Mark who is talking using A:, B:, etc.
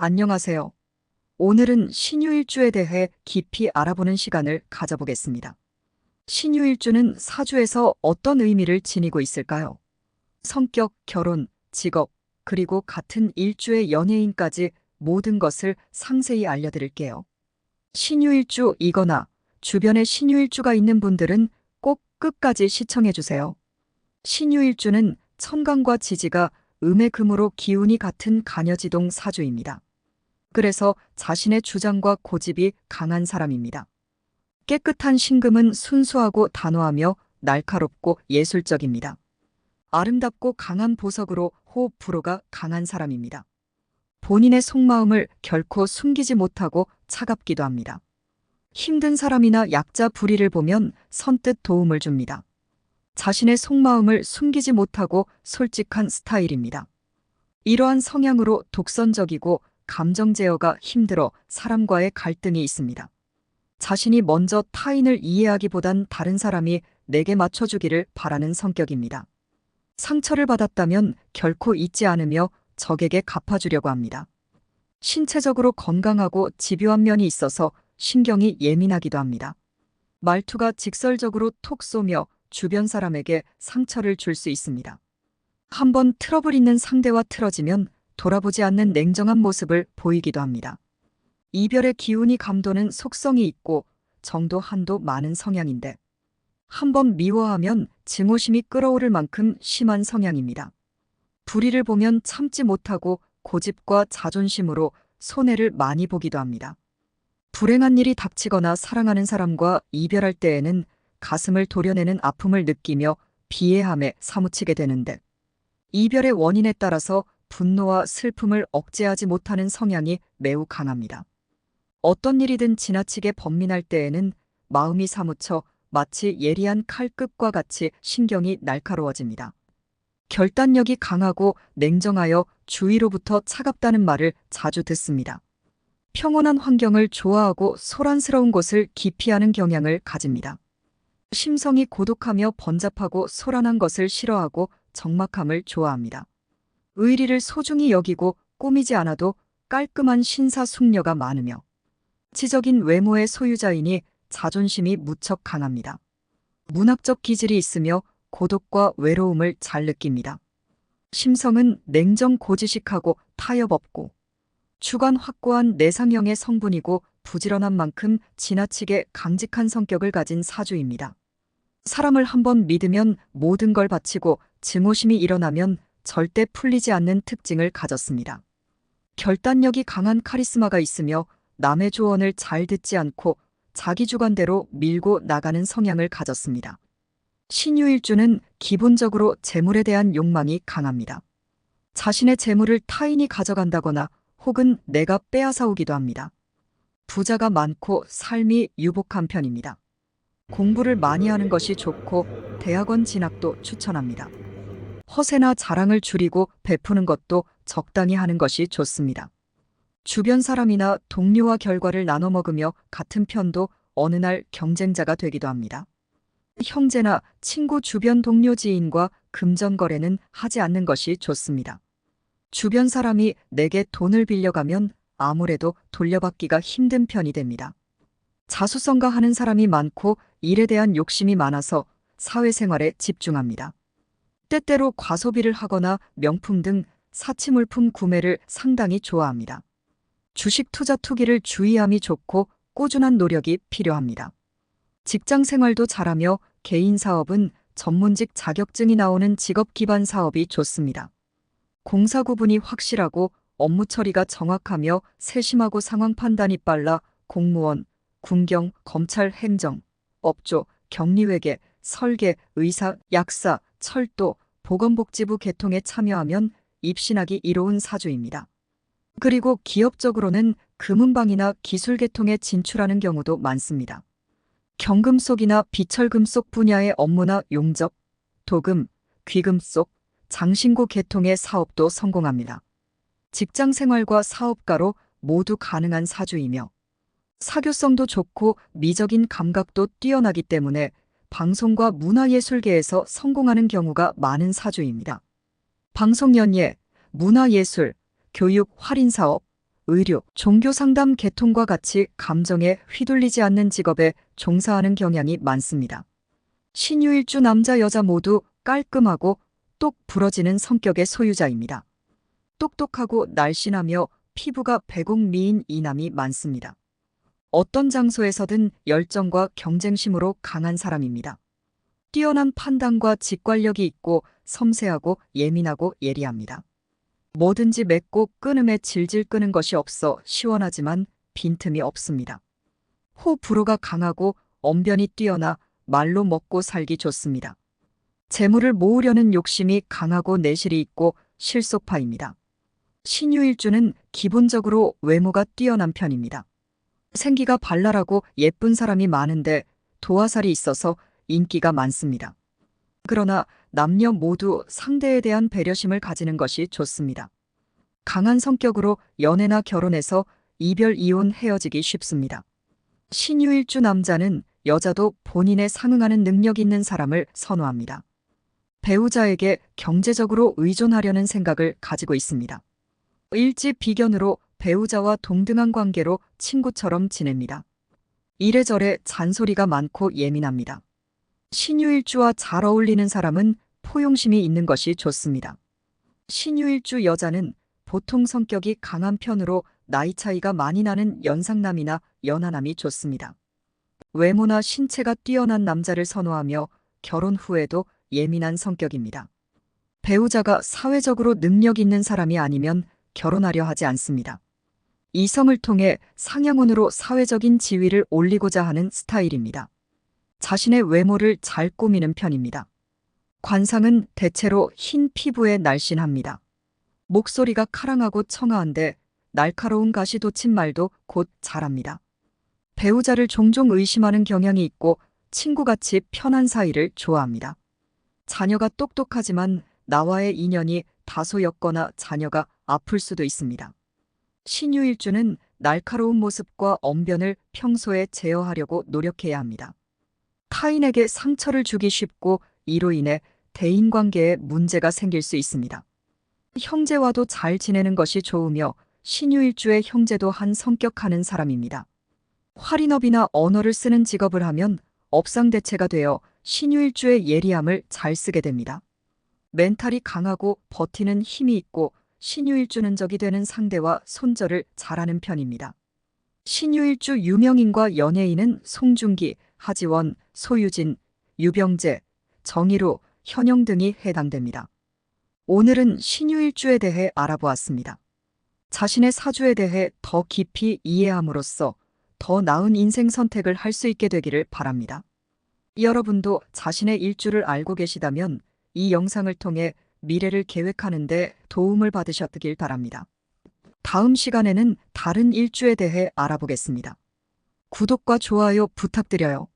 A: 안녕하세요. 오늘은 신유일주에 대해 깊이 알아보는 시간을 가져보겠습니다. 신유일주는 사주에서 어떤 의미를 지니고 있을까요? 성격, 결혼, 직업, 그리고 같은 일주의 연예인까지 모든 것을 상세히 알려드릴게요. 신유일주이거나 주변에 신유일주가 있는 분들은 꼭 끝까지 시청해주세요. 신유일주는 천간과 지지가 음의 금으로 기운이 같은 간여지동 사주입니다. 그래서 자신의 주장과 고집이 강한 사람입니다. 깨끗한 신금은 순수하고 단호하며 날카롭고 예술적입니다. 아름답고 강한 보석으로 호불호가 강한 사람입니다. 본인의 속마음을 결코 숨기지 못하고 차갑기도 합니다. 힘든 사람이나 약자 불의를 보면 선뜻 도움을 줍니다. 자신의 속마음을 숨기지 못하고 솔직한 스타일입니다. 이러한 성향으로 독선적이고 감정 제어가 힘들어 사람과의 갈등이 있습니다. 자신이 먼저 타인을 이해하기보단 다른 사람이 내게 맞춰주기를 바라는 성격입니다. 상처를 받았다면 결코 잊지 않으며 적에게 갚아주려고 합니다. 신체적으로 건강하고 집요한 면이 있어서 신경이 예민하기도 합니다. 말투가 직설적으로 톡 쏘며 주변 사람에게 상처를 줄 수 있습니다. 한번 트러블 있는 상대와 틀어지면 돌아보지 않는 냉정한 모습을 보이기도 합니다. 이별의 기운이 감도는 속성이 있고 정도 한도 많은 성향인데 한번 미워하면 증오심이 끓어오를 만큼 심한 성향입니다. 불의를 보면 참지 못하고 고집과 자존심으로 손해를 많이 보기도 합니다. 불행한 일이 닥치거나 사랑하는 사람과 이별할 때에는 가슴을 도려내는 아픔을 느끼며 비애함에 사무치게 되는데 이별의 원인에 따라서 분노와 슬픔을 억제하지 못하는 성향이 매우 강합니다. 어떤 일이든 지나치게 번민할 때에는 마음이 사무쳐 마치 예리한 칼끝과 같이 신경이 날카로워집니다. 결단력이 강하고 냉정하여 주위로부터 차갑다는 말을 자주 듣습니다. 평온한 환경을 좋아하고 소란스러운 곳을 기피하는 경향을 가집니다. 심성이 고독하며 번잡하고 소란한 것을 싫어하고 적막함을 좋아합니다. 의리를 소중히 여기고 꾸미지 않아도 깔끔한 신사숙녀가 많으며 지적인 외모의 소유자이니 자존심이 무척 강합니다. 문학적 기질이 있으며 고독과 외로움을 잘 느낍니다. 심성은 냉정 고지식하고 타협 없고 주관 확고한 내상형의 성분이고 부지런한 만큼 지나치게 강직한 성격을 가진 사주입니다. 사람을 한번 믿으면 모든 걸 바치고 증오심이 일어나면 절대 풀리지 않는 특징을 가졌습니다. 결단력이 강한 카리스마가 있으며 남의 조언을 잘 듣지 않고 자기 주관대로 밀고 나가는 성향을 가졌습니다. 신유일주는 기본적으로 재물에 대한 욕망이 강합니다. 자신의 재물을 타인이 가져간다거나 혹은 내가 빼앗아오기도 합니다. 부자가 많고 삶이 유복한 편입니다. 공부를 많이 하는 것이 좋고 대학원 진학도 추천합니다. 허세나 자랑을 줄이고 베푸는 것도 적당히 하는 것이 좋습니다. 주변 사람이나 동료와 결과를 나눠 먹으며 같은 편도 어느 날 경쟁자가 되기도 합니다. 형제나 친구 주변 동료 지인과 금전거래는 하지 않는 것이 좋습니다. 주변 사람이 내게 돈을 빌려가면 아무래도 돌려받기가 힘든 편이 됩니다. 자수성가하는 사람이 많고 일에 대한 욕심이 많아서 사회생활에 집중합니다. 때때로 과소비를 하거나 명품 등 사치물품 구매를 상당히 좋아합니다. 주식 투자 투기를 주의함이 좋고 꾸준한 노력이 필요합니다. 직장 생활도 잘하며 개인 사업은 전문직 자격증이 나오는 직업 기반 사업이 좋습니다. 공사 구분이 확실하고 업무 처리가 정확하며 세심하고 상황 판단이 빨라 공무원, 군경, 검찰, 행정, 업조, 격리회계, 설계, 의사, 약사, 철도, 보건복지부 개통에 참여하면 입신하기 이로운 사주입니다. 그리고 기업적으로는 금은방이나 기술 개통에 진출하는 경우도 많습니다. 경금속이나 비철금속 분야의 업무나 용접, 도금, 귀금속, 장신구 개통의 사업도 성공합니다. 직장 생활과 사업가로 모두 가능한 사주이며 사교성도 좋고 미적인 감각도 뛰어나기 때문에 방송과 문화예술계에서 성공하는 경우가 많은 사주입니다. 방송연예, 문화예술, 교육, 할인사업, 의료, 종교 상담 계통과 같이 감정에 휘둘리지 않는 직업에 종사하는 경향이 많습니다. 신유일주 남자 여자 모두 깔끔하고 똑 부러지는 성격의 소유자입니다. 똑똑하고 날씬하며 피부가 배곡 미인 이남이 많습니다. 어떤 장소에서든 열정과 경쟁심으로 강한 사람입니다. 뛰어난 판단과 직관력이 있고 섬세하고 예민하고 예리합니다. 뭐든지 맺고 끊음에 질질 끄는 것이 없어 시원하지만 빈틈이 없습니다. 호불호가 강하고 언변이 뛰어나 말로 먹고 살기 좋습니다. 재물을 모으려는 욕심이 강하고 내실이 있고 실속파입니다. 신유일주는 기본적으로 외모가 뛰어난 편입니다. 생기가 발랄하고 예쁜 사람이 많은데 도화살이 있어서 인기가 많습니다. 그러나 남녀 모두 상대에 대한 배려심을 가지는 것이 좋습니다. 강한 성격으로 연애나 결혼해서 이별, 이혼, 헤어지기 쉽습니다. 신유일주 남자는 여자도 본인에 상응하는 능력 있는 사람을 선호합니다. 배우자에게 경제적으로 의존하려는 생각을 가지고 있습니다. 일지비견으로 배우자와 동등한 관계로 친구처럼 지냅니다. 이래저래 잔소리가 많고 예민합니다. 신유일주와 잘 어울리는 사람은 포용심이 있는 것이 좋습니다. 신유일주 여자는 보통 성격이 강한 편으로 나이 차이가 많이 나는 연상남이나 연하남이 좋습니다. 외모나 신체가 뛰어난 남자를 선호하며 결혼 후에도 예민한 성격입니다. 배우자가 사회적으로 능력 있는 사람이 아니면 결혼하려 하지 않습니다. 이성을 통해 상향원으로 사회적인 지위를 올리고자 하는 스타일입니다. 자신의 외모를 잘 꾸미는 편입니다. 관상은 대체로 흰 피부에 날씬합니다. 목소리가 카랑하고 청아한데 날카로운 가시돋친 말도 곧 잘합니다. 배우자를 종종 의심하는 경향이 있고 친구같이 편한 사이를 좋아합니다. 자녀가 똑똑하지만 나와의 인연이 다소 엮거나 자녀가 아플 수도 있습니다. 신유일주는 날카로운 모습과 언변을 평소에 제어하려고 노력해야 합니다. 타인에게 상처를 주기 쉽고 이로 인해 대인관계에 문제가 생길 수 있습니다. 형제와도 잘 지내는 것이 좋으며 신유일주의 형제도 한 성격하는 사람입니다. 활인업이나 언어를 쓰는 직업을 하면 업상대체가 되어 신유일주의 예리함을 잘 쓰게 됩니다. 멘탈이 강하고 버티는 힘이 있고 신유일주는 적이 되는 상대와 손절을 잘하는 편입니다. 신유일주 유명인과 연예인은 송중기, 하지원, 소유진, 유병재, 정의로, 현영 등이 해당됩니다. 오늘은 신유일주에 대해 알아보았습니다. 자신의 사주에 대해 더 깊이 이해함으로써 더 나은 인생 선택을 할 수 있게 되기를 바랍니다. 여러분도 자신의 일주를 알고 계시다면 이 영상을 통해 미래를 계획하는 데 도움을 받으셨길 바랍니다. 다음 시간에는 다른 일주에 대해 알아보겠습니다. 구독과 좋아요 부탁드려요.